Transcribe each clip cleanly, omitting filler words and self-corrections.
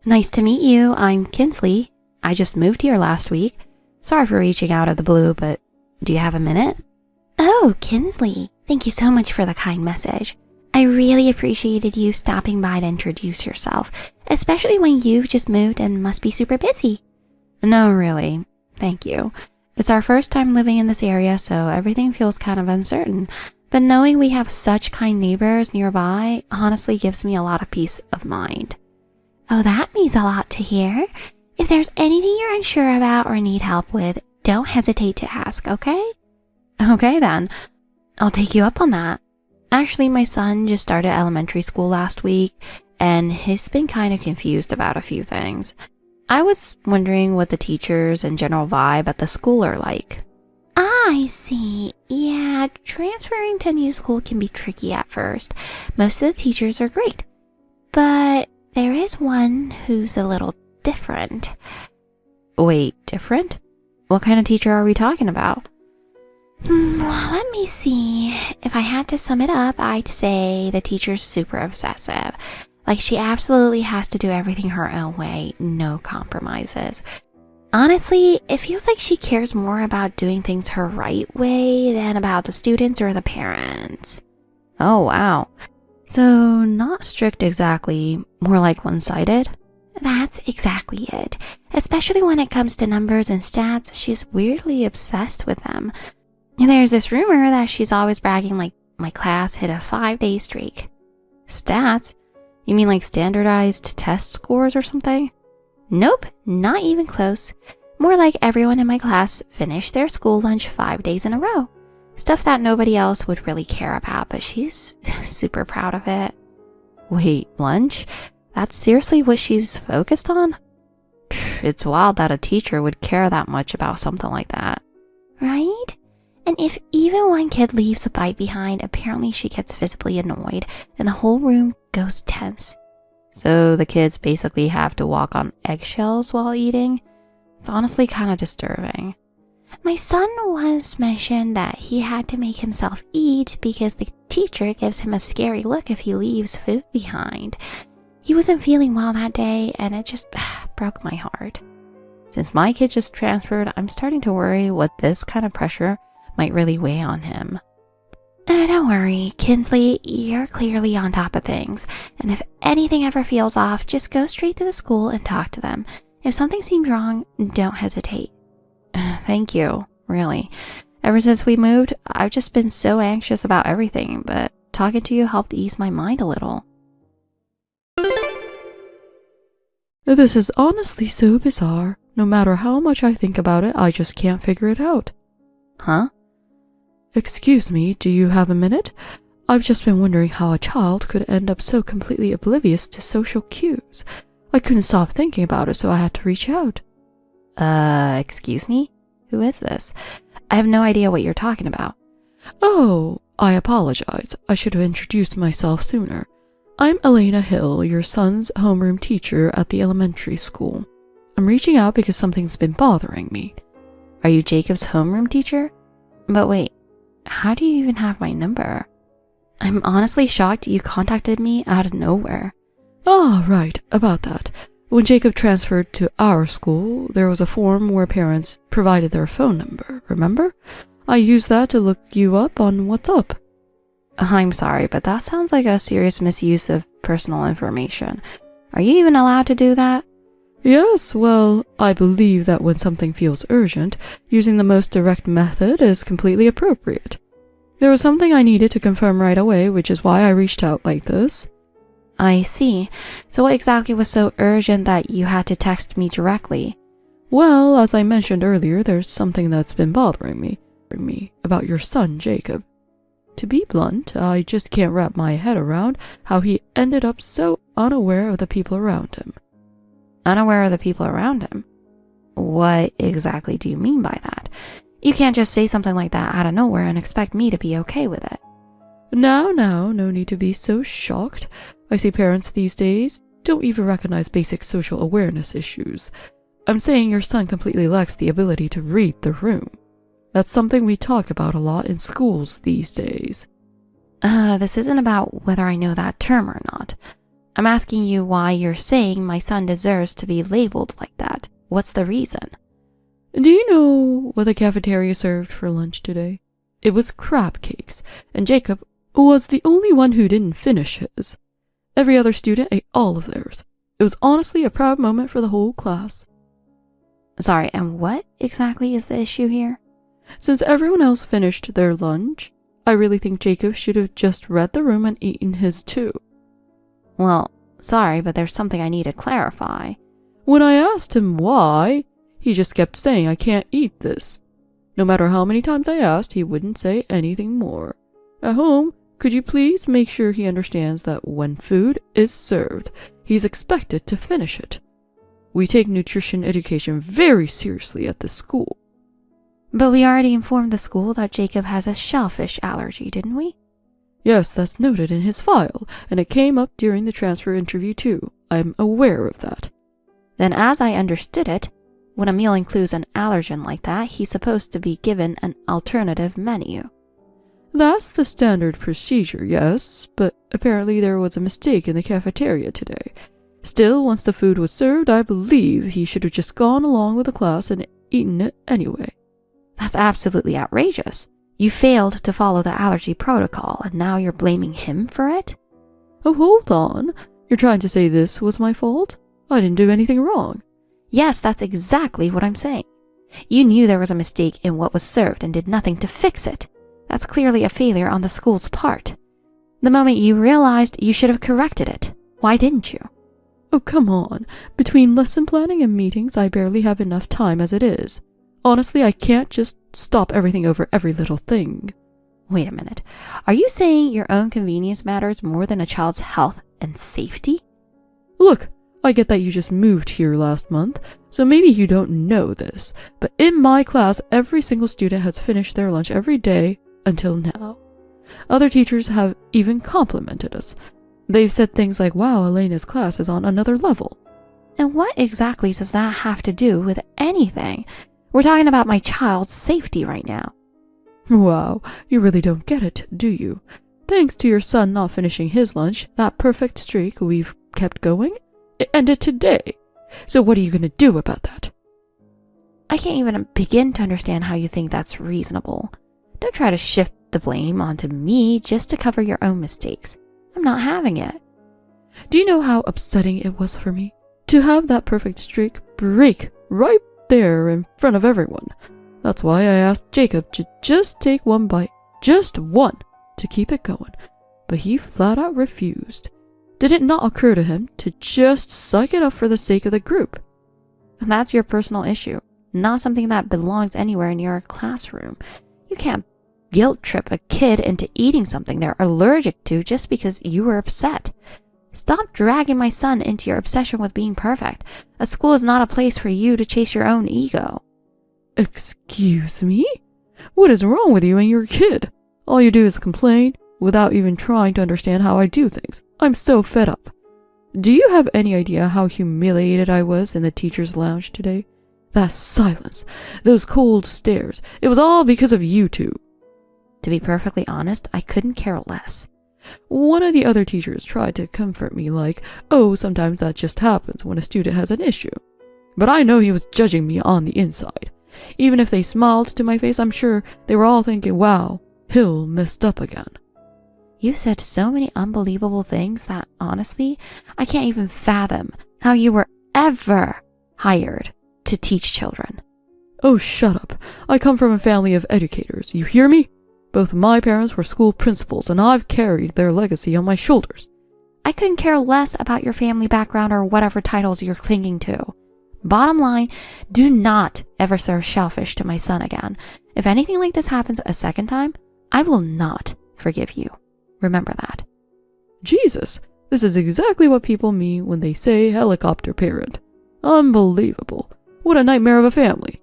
Nice to meet you. I'm Kinsley. I just moved here last week. Sorry for reaching out of the blue, but do you have a minute? Oh, Kinsley. Thank you so much for the kind message. I really appreciated you stopping by to introduce yourself, especially when you've just moved and must be super busy. No, really. Thank you. It's our first time living in this area, so everything feels kind of uncertain. But knowing we have such kind neighbors nearby honestly gives me a lot of peace of mind. Oh, that means a lot to hear. If there's anything you're unsure about or need help with, don't hesitate to ask, okay? Okay then. I'll take you up on that. Actually, my son just started elementary school last week, and he's been kind of confused about a few things. I was wondering what the teachers and general vibe at the school are like. I see. Yeah, transferring to a new school can be tricky at first. Most of the teachers are great, but there is one who's a little different. Wait, different? What kind of teacher are we talking about? Well, let me see. If I had to sum it up, I'd say the teacher's super obsessive. Like, she absolutely has to do everything her own way, no compromises. Honestly, it feels like she cares more about doing things her right way than about the students or the parents. Oh, wow. So, not strict exactly, more like one-sided? That's exactly it. Especially when it comes to numbers and stats, she's weirdly obsessed with them. There's this rumor that she's always bragging like, my class hit a 5-day streak. Stats? You mean like standardized test scores or something? Nope, not even close. More like everyone in my class finished their school lunch 5 days in a row. Stuff that nobody else would really care about, but she's super proud of it. Wait, lunch? That's seriously what she's focused on? It's wild that a teacher would care that much about something like that. Right? And if even one kid leaves a bite behind, apparently she gets visibly annoyed, and the whole room goes tense. So the kids basically have to walk on eggshells while eating? It's honestly kind of disturbing. My son once mentioned that he had to make himself eat because the teacher gives him a scary look if he leaves food behind. He wasn't feeling well that day, and it just broke my heart. Since my kid just transferred, I'm starting to worry what this kind of pressure might really weigh on him. Don't worry, Kinsley, you're clearly on top of things, and if anything ever feels off, just go straight to the school and talk to them. If something seems wrong, don't hesitate. Thank you, really. Ever since we moved, I've just been so anxious about everything, but talking to you helped ease my mind a little. This is honestly so bizarre. No matter how much I think about it, I just can't figure it out. Huh? Excuse me, do you have a minute? I've just been wondering how a child could end up so completely oblivious to social cues. I couldn't stop thinking about it, so I had to reach out. Excuse me? Who is this? I have no idea what you're talking about. Oh, I apologize. I should have introduced myself sooner. I'm Elena Hill, your son's homeroom teacher at the elementary school. I'm reaching out because something's been bothering me. Are you Jacob's homeroom teacher? But wait, how do you even have my number? I'm honestly shocked you contacted me out of nowhere. Ah, right, about that. When Jacob transferred to our school, there was a form where parents provided their phone number, remember? I used that to look you up on what's up. I'm sorry, but that sounds like a serious misuse of personal information. Are you even allowed to do that? Yes, well, I believe that when something feels urgent, using the most direct method is completely appropriate. There was something I needed to confirm right away, which is why I reached out like this. I see. So what exactly was so urgent that you had to text me directly? Well, as I mentioned earlier, there's something that's been bothering me about your son, Jacob. To be blunt, I just can't wrap my head around how he ended up so unaware of the people around him. Unaware of the people around him? What exactly do you mean by that? You can't just say something like that out of nowhere and expect me to be okay with it. Now, no need to be so shocked. I see parents these days don't even recognize basic social awareness issues. I'm saying your son completely lacks the ability to read the room. That's something we talk about a lot in schools these days. This isn't about whether I know that term or not. I'm asking you why you're saying my son deserves to be labeled like that. What's the reason? Do you know what the cafeteria served for lunch today? It was crab cakes, and Jacob was the only one who didn't finish his. Every other student ate all of theirs. It was honestly a proud moment for the whole class. Sorry, and what exactly is the issue here? Since everyone else finished their lunch, I really think Jacob should have just read the room and eaten his too. Well, sorry, but there's something I need to clarify. When I asked him why, he just kept saying I can't eat this. No matter how many times I asked, he wouldn't say anything more. At home, could you please make sure he understands that when food is served, he's expected to finish it? We take nutrition education very seriously at this school. But we already informed the school that Jacob has a shellfish allergy, didn't we? Yes, that's noted in his file, and it came up during the transfer interview too. I'm aware of that. Then as I understood it, when a meal includes an allergen like that, he's supposed to be given an alternative menu. That's the standard procedure, yes, but apparently there was a mistake in the cafeteria today. Still, once the food was served, I believe he should have just gone along with the class and eaten it anyway. That's absolutely outrageous. You failed to follow the allergy protocol, and now you're blaming him for it? Oh, hold on. You're trying to say this was my fault? I didn't do anything wrong. Yes, that's exactly what I'm saying. You knew there was a mistake in what was served and did nothing to fix it. That's clearly a failure on the school's part. The moment you realized, you should have corrected it. Why didn't you? Oh, come on. Between lesson planning and meetings, I barely have enough time as it is. Honestly, I can't just stop everything over every little thing. Wait a minute. Are you saying your own convenience matters more than a child's health and safety? Look, I get that you just moved here last month, so maybe you don't know this, but in my class, every single student has finished their lunch every day until now. Other teachers have even complimented us. They've said things like, wow, Elena's class is on another level. And what exactly does that have to do with anything? We're talking about my child's safety right now. Wow, you really don't get it, do you? Thanks to your son not finishing his lunch, that perfect streak we've kept going, it ended today. So what are you going to do about that? I can't even begin to understand how you think that's reasonable. Don't try to shift the blame onto me just to cover your own mistakes. I'm not having it. Do you know how upsetting it was for me to have that perfect streak break right there in front of everyone? That's why I asked Jacob to just take one bite, just one, to keep it going, but he flat out refused. Did it not occur to him to just suck it up for the sake of the group? And that's your personal issue, not something that belongs anywhere near a classroom. You can't guilt trip a kid into eating something they're allergic to just because you were upset. Stop dragging my son into your obsession with being perfect. A school is not a place for you to chase your own ego. Excuse me? What is wrong with you and your kid? All you do is complain without even trying to understand how I do things. I'm so fed up. Do you have any idea how humiliated I was in the teacher's lounge today? That silence, those cold stares, it was all because of you two. To be perfectly honest, I couldn't care less. One of the other teachers tried to comfort me like, oh, sometimes that just happens when a student has an issue. But I know he was judging me on the inside. Even if they smiled to my face, I'm sure they were all thinking, wow, Hill messed up again. You said so many unbelievable things that, honestly, I can't even fathom how you were ever hired to teach children. Oh, shut up. I come from a family of educators. You hear me? Both my parents were school principals, and I've carried their legacy on my shoulders. I couldn't care less about your family background or whatever titles you're clinging to. Bottom line, do not ever serve shellfish to my son again. If anything like this happens a second time, I will not forgive you. Remember that. Jesus, this is exactly what people mean when they say helicopter parent. Unbelievable. What a nightmare of a family.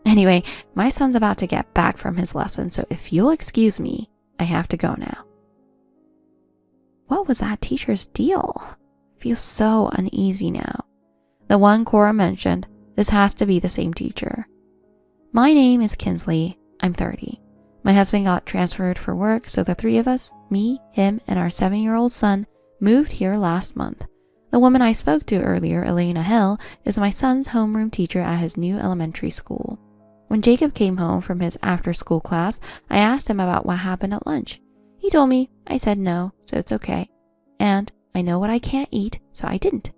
Anyway, my son's about to get back from his lesson, so if you'll excuse me, I have to go now. What was that teacher's deal? I feel so uneasy now. The one Cora mentioned, this has to be the same teacher. My name is Kinsley. I'm 30. My husband got transferred for work, so the three of us, me, him, and our 7-year-old son, moved here last month. The woman I spoke to earlier, Elena Hill, is my son's homeroom teacher at his new elementary school. When Jacob came home from his after-school class, I asked him about what happened at lunch. He told me. I said no, so it's okay. And I know what I can't eat, so I didn't.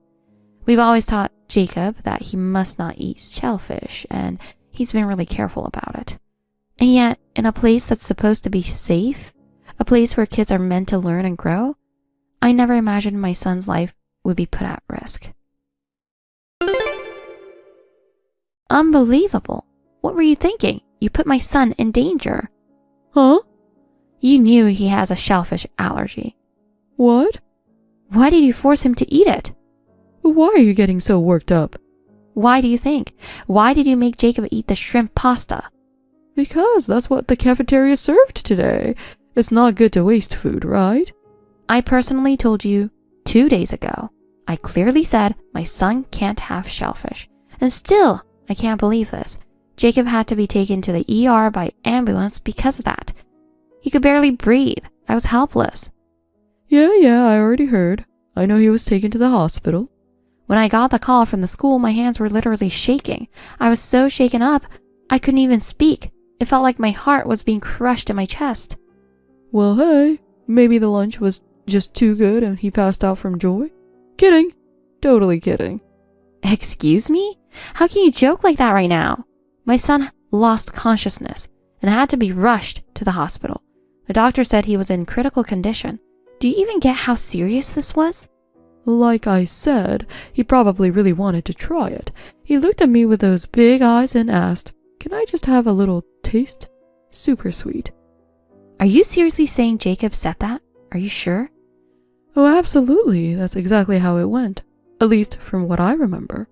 We've always taught Jacob that he must not eat shellfish, and he's been really careful about it. And yet, in a place that's supposed to be safe, a place where kids are meant to learn and grow, I never imagined my son's life would be put at risk. Unbelievable. What were you thinking? You put my son in danger. Huh? You knew he has a shellfish allergy. What? Why did you force him to eat it? Why are you getting so worked up? Why do you think? Why did you make Jacob eat the shrimp pasta? Because that's what the cafeteria served today. It's not good to waste food, right? I personally told you 2 days ago. I clearly said my son can't have shellfish. And still, I can't believe this. Jacob had to be taken to the ER by ambulance because of that. He could barely breathe. I was helpless. Yeah, I already heard. I know he was taken to the hospital. When I got the call from the school, my hands were literally shaking. I was so shaken up, I couldn't even speak. It felt like my heart was being crushed in my chest. Well, hey, maybe the lunch was just too good and he passed out from joy? Kidding. Totally kidding. Excuse me? How can you joke like that right now? My son lost consciousness and had to be rushed to the hospital. The doctor said he was in critical condition. Do you even get how serious this was? Like I said, he probably really wanted to try it. He looked at me with those big eyes and asked, "Can I just have a little taste?" Super sweet. Are you seriously saying Jacob said that? Are you sure? Oh, absolutely. That's exactly how it went. At least from what I remember.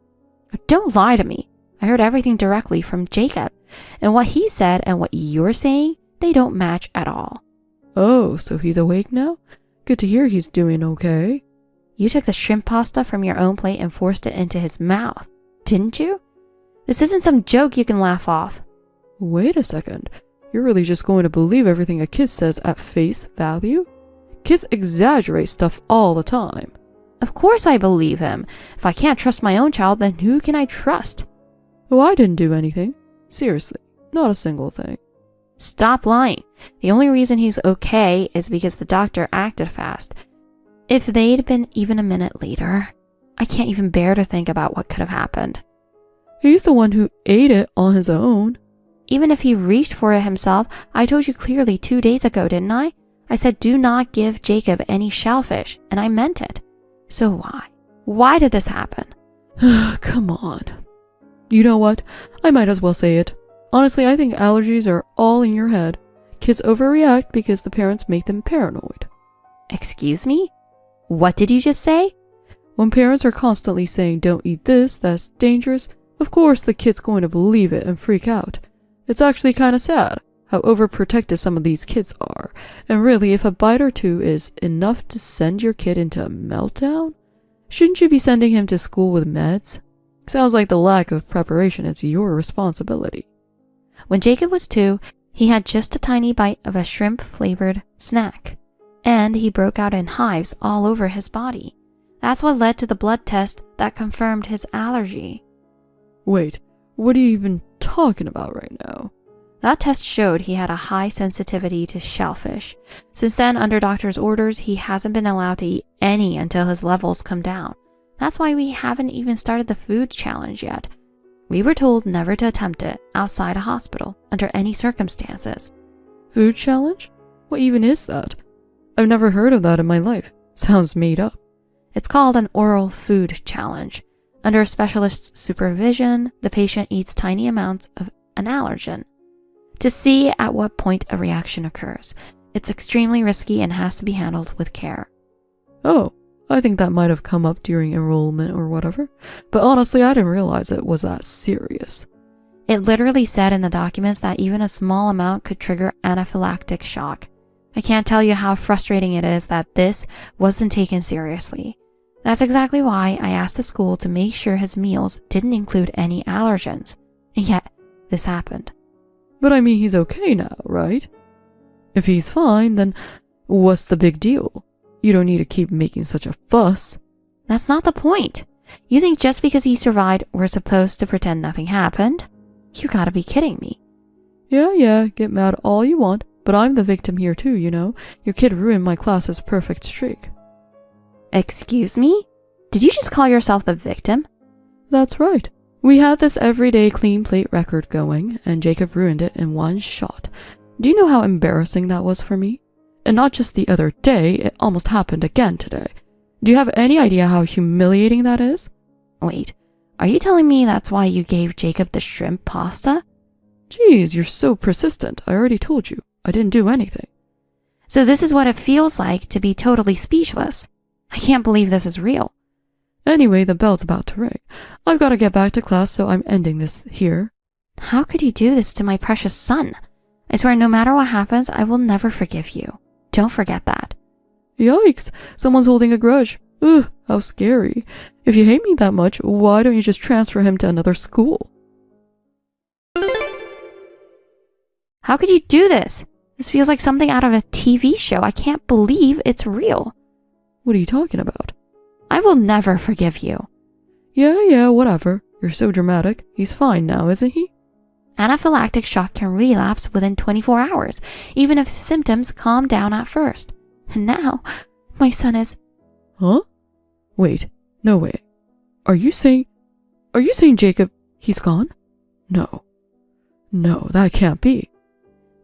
Don't lie to me. I heard everything directly from Jacob. And what he said and what you're saying, they don't match at all. Oh, so he's awake now? Good to hear he's doing okay. You took the shrimp pasta from your own plate and forced it into his mouth, didn't you? This isn't some joke you can laugh off. Wait a second. You're really just going to believe everything a kid says at face value? Kids exaggerate stuff all the time. Of course I believe him. If I can't trust my own child, then who can I trust? Oh, I didn't do anything. Seriously, not a single thing. Stop lying. The only reason he's okay is because the doctor acted fast. If they'd been even a minute later, I can't even bear to think about what could have happened. He's the one who ate it on his own. Even if he reached for it himself, I told you clearly 2 days ago, didn't I? I said do not give Jacob any shellfish, and I meant it. So why? Why did this happen? Come on. You know what? I might as well say it. Honestly, I think allergies are all in your head. Kids overreact because the parents make them paranoid. Excuse me? What did you just say? When parents are constantly saying don't eat this, that's dangerous, of course the kid's going to believe it and freak out. It's actually kind of sad how overprotective some of these kids are. And really, if a bite or two is enough to send your kid into a meltdown, shouldn't you be sending him to school with meds? Sounds like the lack of preparation is your responsibility. When Jacob was 2, he had just a tiny bite of a shrimp-flavored snack, and he broke out in hives all over his body. That's what led to the blood test that confirmed his allergy. Wait, what are you even talking about right now? That test showed he had a high sensitivity to shellfish. Since then, under doctor's orders, he hasn't been allowed to eat any until his levels come down. That's why we haven't even started the food challenge yet. We were told never to attempt it outside a hospital under any circumstances. Food challenge? What even is that? I've never heard of that in my life. Sounds made up. It's called an oral food challenge. Under a specialist's supervision, the patient eats tiny amounts of an allergen to see at what point a reaction occurs. It's extremely risky and has to be handled with care. Oh, I think that might have come up during enrollment or whatever, but honestly I didn't realize it was that serious. It literally said in the documents that even a small amount could trigger anaphylactic shock. I can't tell you how frustrating it is that this wasn't taken seriously. That's exactly why I asked the school to make sure his meals didn't include any allergens. And yet, this happened. But I mean, he's okay now, right? If he's fine, then what's the big deal? You don't need to keep making such a fuss. That's not the point. You think just because he survived, we're supposed to pretend nothing happened? You gotta be kidding me. Yeah, get mad all you want, but I'm the victim here too, you know. Your kid ruined my class's perfect streak. Excuse me? Did you just call yourself the victim? That's right. We had this everyday clean plate record going, and Jacob ruined it in one shot. Do you know how embarrassing that was for me? And not just the other day, it almost happened again today. Do you have any idea how humiliating that is? Wait, are you telling me that's why you gave Jacob the shrimp pasta? Geez, you're so persistent. I already told you. I didn't do anything. So this is what it feels like to be totally speechless. I can't believe this is real. Anyway, the bell's about to ring. I've got to get back to class, so I'm ending this here. How could you do this to my precious son? I swear no matter what happens, I will never forgive you. Don't forget that. Yikes, someone's holding a grudge. Ugh, how scary. If you hate me that much, why don't you just transfer him to another school? How could you do this? This feels like something out of a TV show. I can't believe it's real. What are you talking about? I will never forgive you. Yeah, whatever. You're so dramatic. He's fine now, isn't he? Anaphylactic shock can relapse within 24 hours, even if symptoms calm down at first. And now, my son is... Huh? Wait, no way. Are you saying Jacob, he's gone? No, that can't be.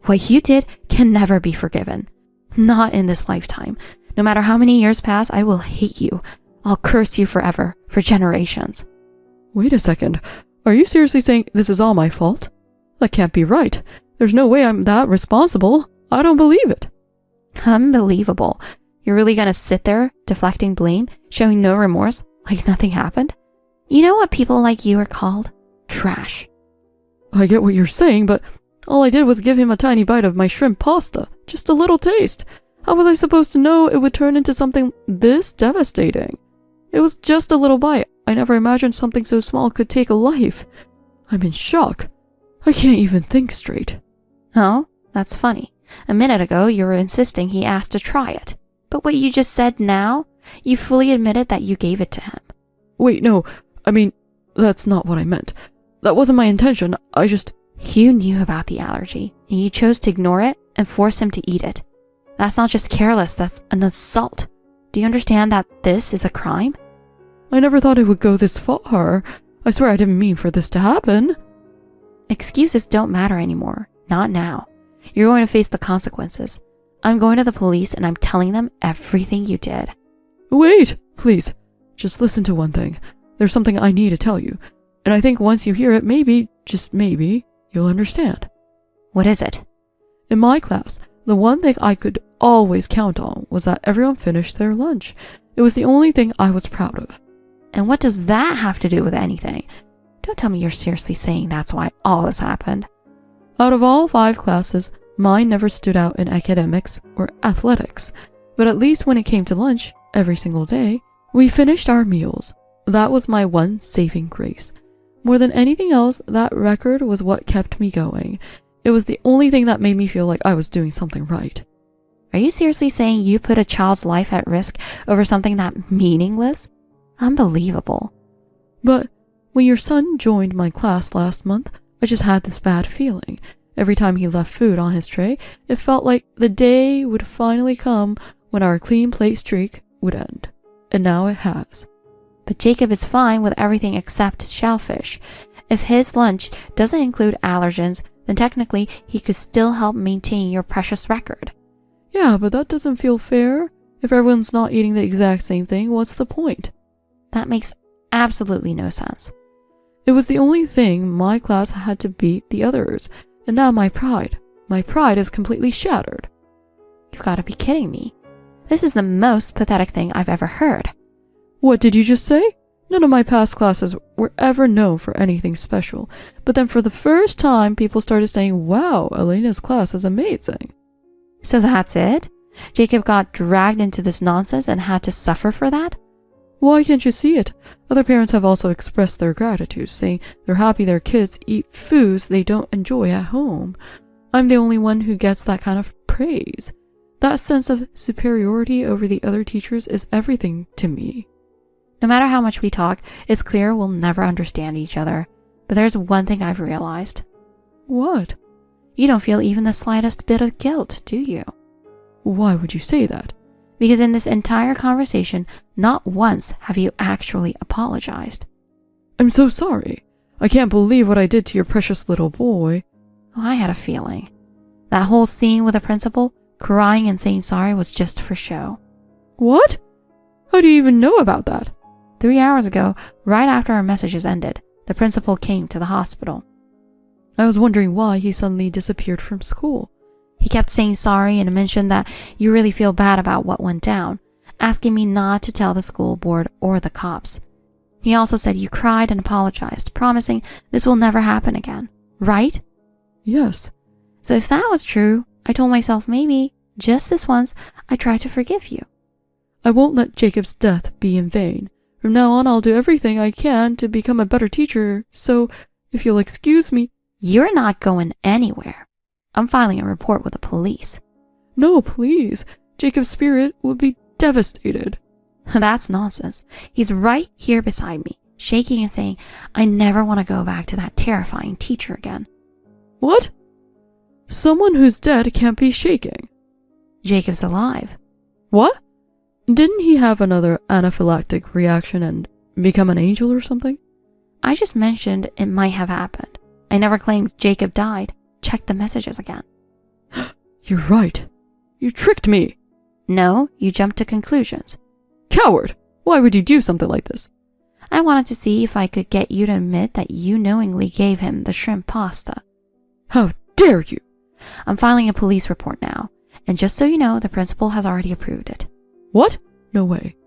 What you did can never be forgiven. Not in this lifetime. No matter how many years pass, I will hate you. I'll curse you forever, for generations. Wait a second. Are you seriously saying this is all my fault? That can't be right. There's no way I'm that responsible. I don't believe it. Unbelievable. You're really gonna sit there, deflecting blame, showing no remorse, like nothing happened? You know what people like you are called? Trash. I get what you're saying, but all I did was give him a tiny bite of my shrimp pasta. Just a little taste. How was I supposed to know it would turn into something this devastating? It was just a little bite. I never imagined something so small could take a life. I'm in shock. I can't even think straight. Oh, that's funny. A minute ago, you were insisting he asked to try it. But what you just said now, you fully admitted that you gave it to him. Wait, no. I mean, that's not what I meant. That wasn't my intention. I just... You knew about the allergy, and you chose to ignore it and force him to eat it. That's not just careless, that's an assault. Do you understand that this is a crime? I never thought it would go this far. I swear I didn't mean for this to happen. Excuses don't matter anymore. Not now. You're going to face the consequences. I'm going to the police and I'm telling them everything you did. Wait, please. Just listen to one thing. There's something I need to tell you. And I think once you hear it, maybe, just maybe, you'll understand. What is it? In my class, the one thing I could always count on was that everyone finished their lunch. It was the only thing I was proud of. And what does that have to do with anything? Don't tell me you're seriously saying that's why all this happened. Out of all 5 classes, mine never stood out in academics or athletics. But at least when it came to lunch, every single day, we finished our meals. That was my one saving grace. More than anything else, that record was what kept me going. It was the only thing that made me feel like I was doing something right. Are you seriously saying you put a child's life at risk over something that meaningless? Unbelievable. But when your son joined my class last month, I just had this bad feeling. Every time he left food on his tray, it felt like the day would finally come when our clean plate streak would end. And now it has. But Jacob is fine with everything except shellfish. If his lunch doesn't include allergens, then technically he could still help maintain your precious record. Yeah, but that doesn't feel fair. If everyone's not eating the exact same thing, what's the point? That makes absolutely no sense. It was the only thing my class had to beat the others, and now my pride is completely shattered. You've got to be kidding me. This is the most pathetic thing I've ever heard. What did you just say? None of my past classes were ever known for anything special, but then for the first time people started saying, wow, Elena's class is amazing. So that's it? Jacob got dragged into this nonsense and had to suffer for that? Why can't you see it? Other parents have also expressed their gratitude, saying they're happy their kids eat foods they don't enjoy at home. I'm the only one who gets that kind of praise. That sense of superiority over the other teachers is everything to me. No matter how much we talk, it's clear we'll never understand each other. But there's one thing I've realized. What? You don't feel even the slightest bit of guilt, do you? Why would you say that? Because in this entire conversation, not once have you actually apologized. I'm so sorry. I can't believe what I did to your precious little boy. Oh, I had a feeling. That whole scene with the principal, crying and saying sorry, was just for show. What? How do you even know about that? 3 hours ago, right after our messages ended, the principal came to the hospital. I was wondering why he suddenly disappeared from school. He kept saying sorry and mentioned that you really feel bad about what went down, asking me not to tell the school board or the cops. He also said you cried and apologized, promising this will never happen again, right? Yes. So if that was true, I told myself maybe, just this once, I try to forgive you. I won't let Jacob's death be in vain. From now on, I'll do everything I can to become a better teacher, so if you'll excuse me... You're not going anywhere. I'm filing a report with the police. No, please. Jacob's spirit will be devastated. That's nonsense. He's right here beside me, shaking and saying, I never want to go back to that terrifying teacher again. What? Someone who's dead can't be shaking. Jacob's alive. What? Didn't he have another anaphylactic reaction and become an angel or something? I just mentioned it might have happened. I never claimed Jacob died. Check the messages again. You're right. You tricked me. No, you jumped to conclusions. Coward! Why would you do something like this? I wanted to see if I could get you to admit that you knowingly gave him the shrimp pasta. How dare you! I'm filing a police report now, and just so you know, the principal has already approved it. What? No way.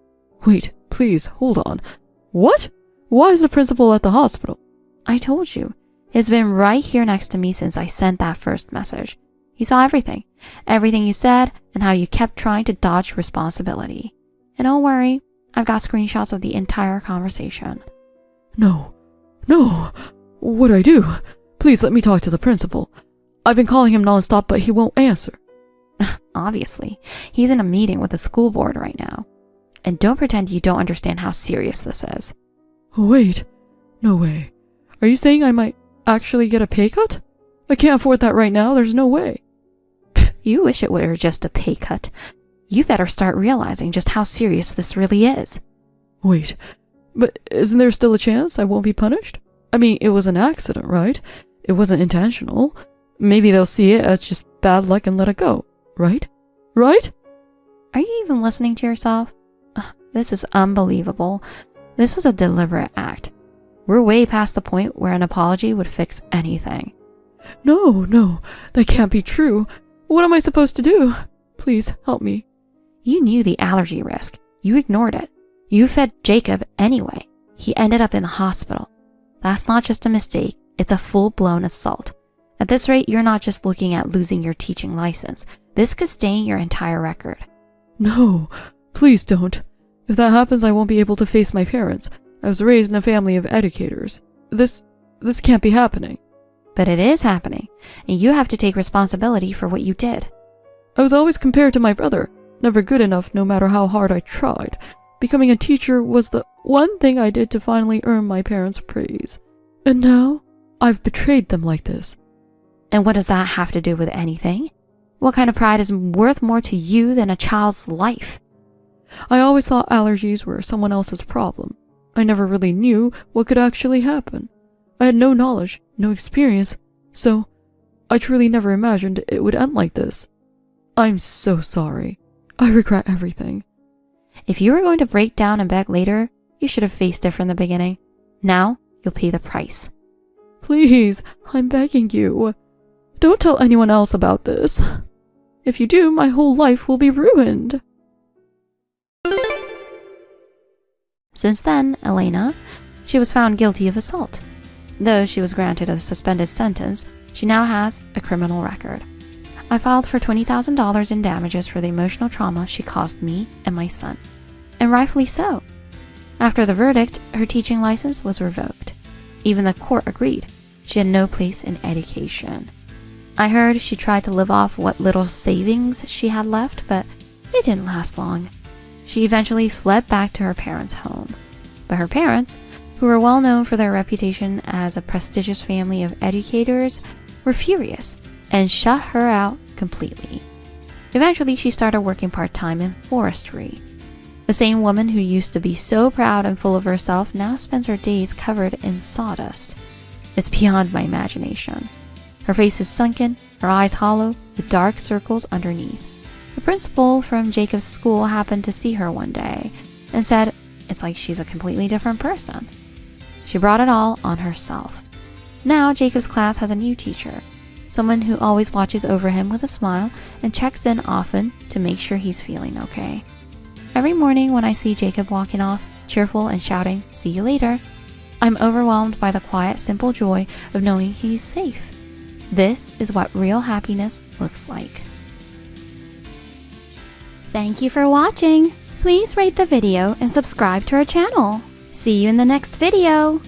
Wait, please, hold on. What? Why is the principal at the hospital? I told you. He's been right here next to me since I sent that first message. He saw everything. Everything you said, and how you kept trying to dodge responsibility. And don't worry, I've got screenshots of the entire conversation. No. What do I do? Please let me talk to the principal. I've been calling him nonstop, but he won't answer. Obviously, he's in a meeting with the school board right now. And don't pretend you don't understand how serious this is. Wait. No way. Are you saying I might actually get a pay cut? I can't afford that right now. There's no way. You wish it were just a pay cut. You better start realizing just how serious this really is. Wait, but isn't there still a chance I won't be punished? I mean, it was an accident, right? It wasn't intentional. Maybe they'll see it as just bad luck and let it go, right? Right? Are you even listening to yourself? This is unbelievable. This was a deliberate act. We're way past the point where an apology would fix anything. No, that can't be true. What am I supposed to do? Please, help me. You knew the allergy risk. You ignored it. You fed Jacob anyway. He ended up in the hospital. That's not just a mistake, it's a full-blown assault. At this rate, you're not just looking at losing your teaching license. This could stain your entire record. No, please don't. If that happens, I won't be able to face my parents. I was raised in a family of educators. This can't be happening. But it is happening, and you have to take responsibility for what you did. I was always compared to my brother, never good enough no matter how hard I tried. Becoming a teacher was the one thing I did to finally earn my parents' praise. And now, I've betrayed them like this. And what does that have to do with anything? What kind of pride is worth more to you than a child's life? I always thought allergies were someone else's problem. I never really knew what could actually happen. I had no knowledge, no experience, so I truly never imagined it would end like this. I'm so sorry. I regret everything. If you were going to break down and beg later, you should have faced it from the beginning. Now, you'll pay the price. Please, I'm begging you. Don't tell anyone else about this. If you do, my whole life will be ruined. Since then, Elena, she was found guilty of assault. Though she was granted a suspended sentence, she now has a criminal record. I filed for $20,000 in damages for the emotional trauma she caused me and my son. And rightfully so. After the verdict, her teaching license was revoked. Even the court agreed. She had no place in education. I heard she tried to live off what little savings she had left, but it didn't last long. She eventually fled back to her parents' home. But her parents, who were well known for their reputation as a prestigious family of educators, were furious and shut her out completely. Eventually, she started working part-time in forestry. The same woman who used to be so proud and full of herself now spends her days covered in sawdust. It's beyond my imagination. Her face is sunken, her eyes hollow, with dark circles underneath. The principal from Jacob's school happened to see her one day and said it's like she's a completely different person. She brought it all on herself. Now Jacob's class has a new teacher, someone who always watches over him with a smile and checks in often to make sure he's feeling okay. Every morning when I see Jacob walking off, cheerful and shouting, "See you later," I'm overwhelmed by the quiet, simple joy of knowing he's safe. This is what real happiness looks like. Thank you for watching. Please rate the video and subscribe to our channel. See you in the next video.